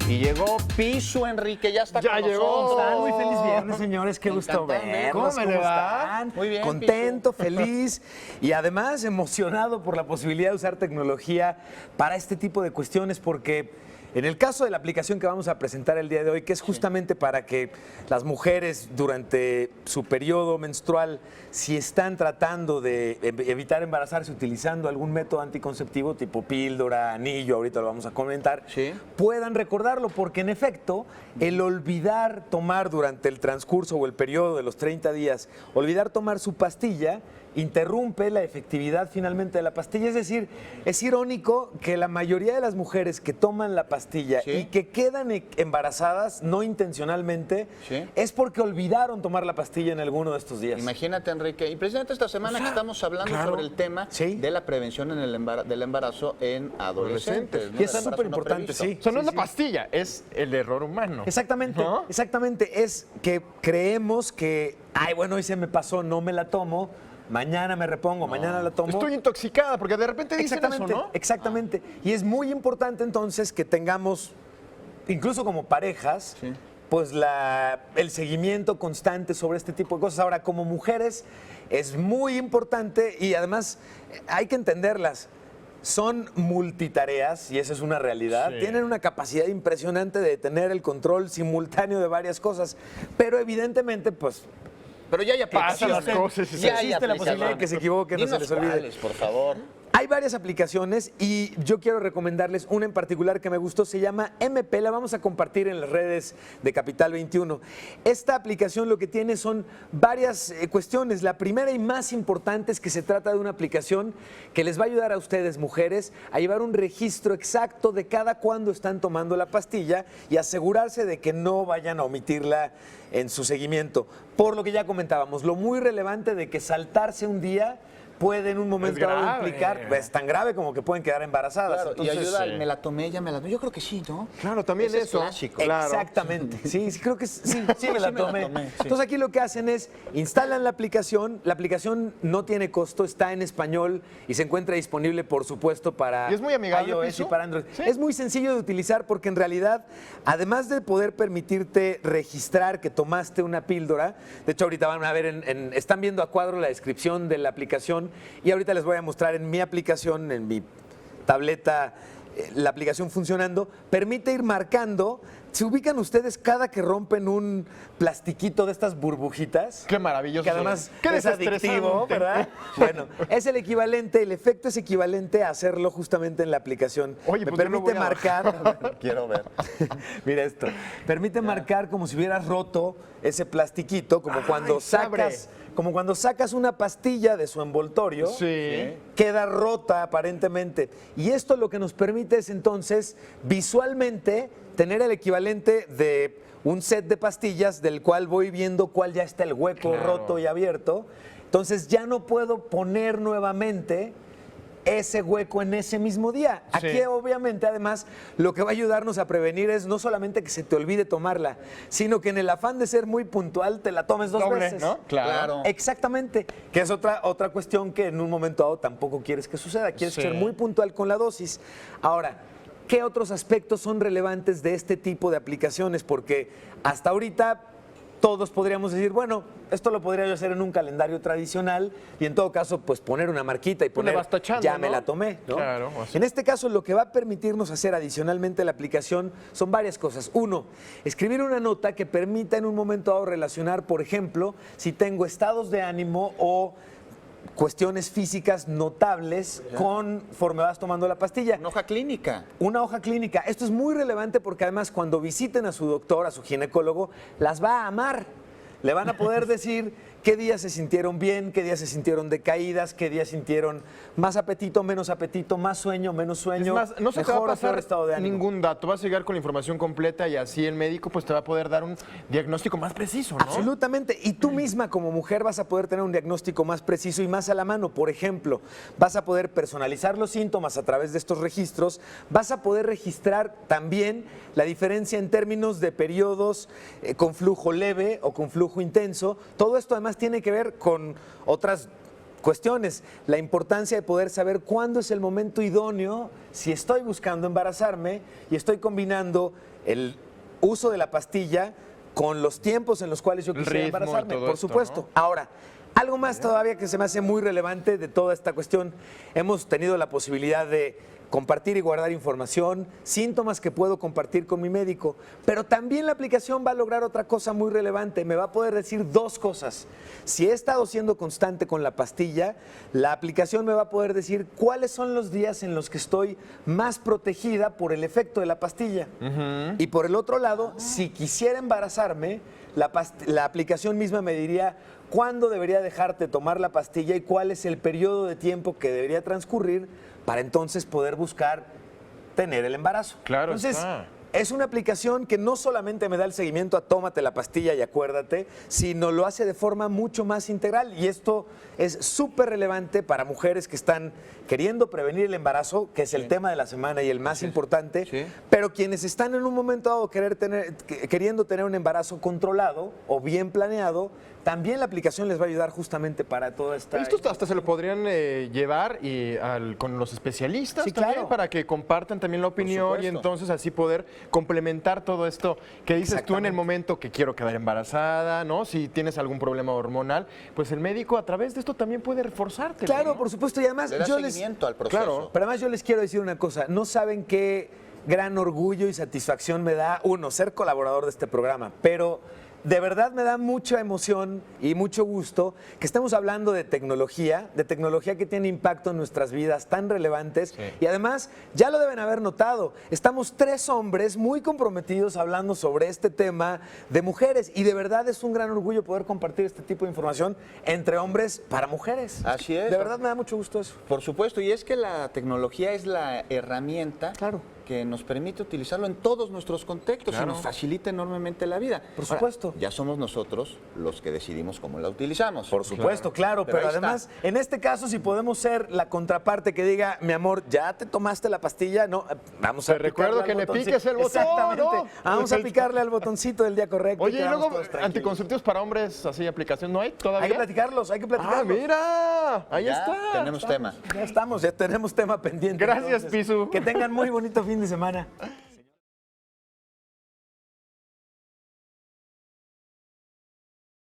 Y llegó Pisu, Enrique, ya está con llegó. nosotros. Están muy feliz viernes, señores. Qué gusto Encantado, verlos. ¿Cómo me le va? están? Muy bien, Contento, feliz y además emocionado por la posibilidad de usar tecnología para este tipo de cuestiones porque en el caso de la aplicación que vamos a presentar el día de hoy, que es justamente para que las mujeres durante su periodo menstrual, si están tratando de evitar embarazarse utilizando algún método anticonceptivo tipo píldora, anillo, ahorita lo vamos a comentar, Sí. puedan recordarlo, porque en efecto, el olvidar tomar durante el transcurso o el periodo de los 30 días, olvidar tomar su pastilla, interrumpe la efectividad finalmente de la pastilla. Es decir, es irónico que la mayoría de las mujeres que toman la pastilla Sí. y que quedan embarazadas no intencionalmente, Sí. es porque olvidaron tomar la pastilla en alguno de estos días. Imagínate, Enrique. Y precisamente esta semana que estamos hablando sobre el tema Sí. de la prevención en del embarazo en adolescentes. ¿no? Y es Del embarazo súper no importante, previsto. sí. O sea, no es la pastilla, es el error humano. Exactamente, ¿No? exactamente. Es que creemos que, ay, bueno, hoy se me pasó, no me la tomo, mañana me repongo, mañana la tomo. Estoy intoxicada, porque de repente dicen Exactamente, eso, ¿no? exactamente. Y es muy importante entonces que tengamos, incluso como parejas, Sí. pues el seguimiento constante sobre este tipo de cosas. Ahora, como mujeres, es muy importante y además hay que entenderlas. Son multitareas y esa es una realidad. Sí. Tienen una capacidad impresionante de tener el control simultáneo de varias cosas, pero evidentemente, pues Pero ya hay Pasan las aplicaciones. cosas y se- Ya hay existe la posibilidad de que se equivoquen, no se Dinos les olvide. cuáles, por favor. Hay varias aplicaciones y yo quiero recomendarles una en particular que me gustó, se llama MP, la vamos a compartir en las redes de Capital 21. Esta aplicación lo que tiene son varias cuestiones. La primera y más importante es que se trata de una aplicación que les va a ayudar a ustedes, mujeres, a llevar un registro exacto de cada cuándo están tomando la pastilla y asegurarse de que no vayan a omitirla en su seguimiento. Por lo que ya comentábamos, lo muy relevante de que saltarse un día puede en un momento dado grave. implicar, es tan grave como que pueden quedar embarazadas. Claro, y Entonces, ayuda al me la tomé, ya me la tomé. Yo creo que sí, ¿no? Claro, también Ese es eso. clásico. Claro. Exactamente, sí, sí, creo que sí me la me la tomé. tomé, sí. Entonces aquí lo que hacen es, instalan la aplicación no tiene costo, está en español y se encuentra disponible, por supuesto, para ¿Y es muy amigable, iOS Pisu? y para Android. ¿Sí? Es muy sencillo de utilizar porque en realidad, además de poder permitirte registrar que tomaste una píldora, de hecho ahorita van a ver, están viendo a cuadro la descripción de la aplicación y ahorita les voy a mostrar en mi aplicación, en mi tableta, la aplicación funcionando, permite ir marcando. ¿Se ubican ustedes cada que rompen un plastiquito de estas burbujitas? Qué maravilloso. Que además Qué es adictivo, desestresante. ¿verdad? Bueno, es el equivalente, el efecto es equivalente a hacerlo justamente en la aplicación. Oye, Me pues yo lo permite voy a marcar, Quiero ver. mira esto, permite marcar como si hubieras roto ese plastiquito, como cuando sacas una pastilla de su envoltorio, Sí. queda rota aparentemente. Y esto lo que nos permite es entonces visualmente tener el equivalente de un set de pastillas del cual voy viendo cuál ya está el hueco Claro. roto y abierto. Entonces ya no puedo poner nuevamente ese hueco en ese mismo día. Sí. Aquí obviamente además lo que va a ayudarnos a prevenir es no solamente que se te olvide tomarla, sino que en el afán de ser muy puntual te la tomes dos Doble, veces. ¿no? Claro. Exactamente, que es otra cuestión que en un momento dado tampoco quieres que suceda, quieres Sí. ser muy puntual con la dosis. Ahora, ¿qué otros aspectos son relevantes de este tipo de aplicaciones? Porque hasta ahorita todos podríamos decir, bueno, esto lo podría yo hacer en un calendario tradicional y en todo caso, pues poner una marquita y Pues le poner, vas tachando, ya me ¿no? la tomé, ¿no? Claro, así. En este caso, lo que va a permitirnos hacer adicionalmente la aplicación son varias cosas. Uno, escribir una nota que permita en un momento dado relacionar, por ejemplo, si tengo estados de ánimo o cuestiones físicas notables conforme vas tomando la pastilla. Una hoja clínica. Una hoja clínica. Esto es muy relevante porque además cuando visiten a su doctor, a su ginecólogo, las va a amar. Le van a poder decir qué días se sintieron bien, qué días se sintieron decaídas, qué días sintieron más apetito, menos apetito, más sueño, menos Es sueño, más, no se te va a mejor o peor pasar estado de ánimo. ningún dato. Vas a llegar con la información completa y así el médico pues te va a poder dar un diagnóstico más preciso, ¿no? Absolutamente. Y tú misma como mujer vas a poder tener un diagnóstico más preciso y más a la mano. Por ejemplo, vas a poder personalizar los síntomas a través de estos registros. Vas a poder registrar también la diferencia en términos de periodos con flujo leve o con flujo intenso. Todo esto además tiene que ver con otras cuestiones. La importancia de poder saber cuándo es el momento idóneo, si estoy buscando embarazarme y estoy combinando el uso de la pastilla con los tiempos en los cuales yo El quisiera ritmo y embarazarme, todo por esto, supuesto. ¿no? Ahora, algo más todavía que se me hace muy relevante de toda esta cuestión, hemos tenido la posibilidad de compartir y guardar información, síntomas que puedo compartir con mi médico, pero también la aplicación va a lograr otra cosa muy relevante, me va a poder decir dos cosas. Si he estado siendo constante con la pastilla, la aplicación me va a poder decir cuáles son los días en los que estoy más protegida por el efecto de la pastilla. Y por el otro lado, si quisiera embarazarme, la aplicación misma me diría cuándo debería dejarte tomar la pastilla y cuál es el periodo de tiempo que debería transcurrir para entonces poder buscar tener el embarazo. Claro Entonces, está. es una aplicación que no solamente me da el seguimiento a tómate la pastilla y acuérdate, sino lo hace de forma mucho más integral. Y esto es súper relevante para mujeres que están queriendo prevenir el embarazo, que es el tema de la semana y el más importante, Sí. pero quienes están en un momento dado queriendo tener un embarazo controlado o bien planeado, también la aplicación les va a ayudar justamente para toda esta... Esto hasta se lo podrían llevar con los especialistas Sí, también, claro. para que compartan también la opinión y supuesto. entonces así poder complementar todo esto que dices tú en el Exactamente. momento que quiero quedar embarazada, ¿no? Si tienes algún problema hormonal, pues el médico a través de esto también puede reforzarte. Claro, por supuesto, y además Le da yo les... seguimiento al proceso. Claro. Pero además yo les quiero decir una cosa, no saben qué gran orgullo y satisfacción me da, uno, ser colaborador de este programa, pero de verdad me da mucha emoción y mucho gusto que estemos hablando de tecnología que tiene impacto en nuestras vidas tan relevantes y además ya lo deben haber notado, estamos 3 hombres muy comprometidos hablando sobre este tema de mujeres y de verdad es un gran orgullo poder compartir este tipo de información entre hombres para mujeres. Así es. De verdad me da mucho gusto eso. Por supuesto, y es que la tecnología es la herramienta Claro. que nos permite utilizarlo en todos nuestros contextos y nos facilita enormemente la vida. Por Ahora, supuesto. ya somos nosotros los que decidimos cómo la utilizamos. Por supuesto, claro, Pero pero ahí está. además, en este caso, si podemos ser la contraparte que diga, mi amor, ¿ya te tomaste la pastilla? No, vamos a Te recuerdo picarle que al le botoncito. piques el botón, Exactamente. ¿no? Vamos a picarle al botoncito del día correcto. Oye, y quedamos luego todos tranquilos. anticonceptivos para hombres, así aplicación, ¿no hay todavía? Hay que platicarlos, hay que Ah, platicarlos. mira, ahí Ya está. tenemos tema. Ya estamos, ya tenemos tema pendiente. Gracias, entonces. Pisu. Que tengan muy bonito fin de semana.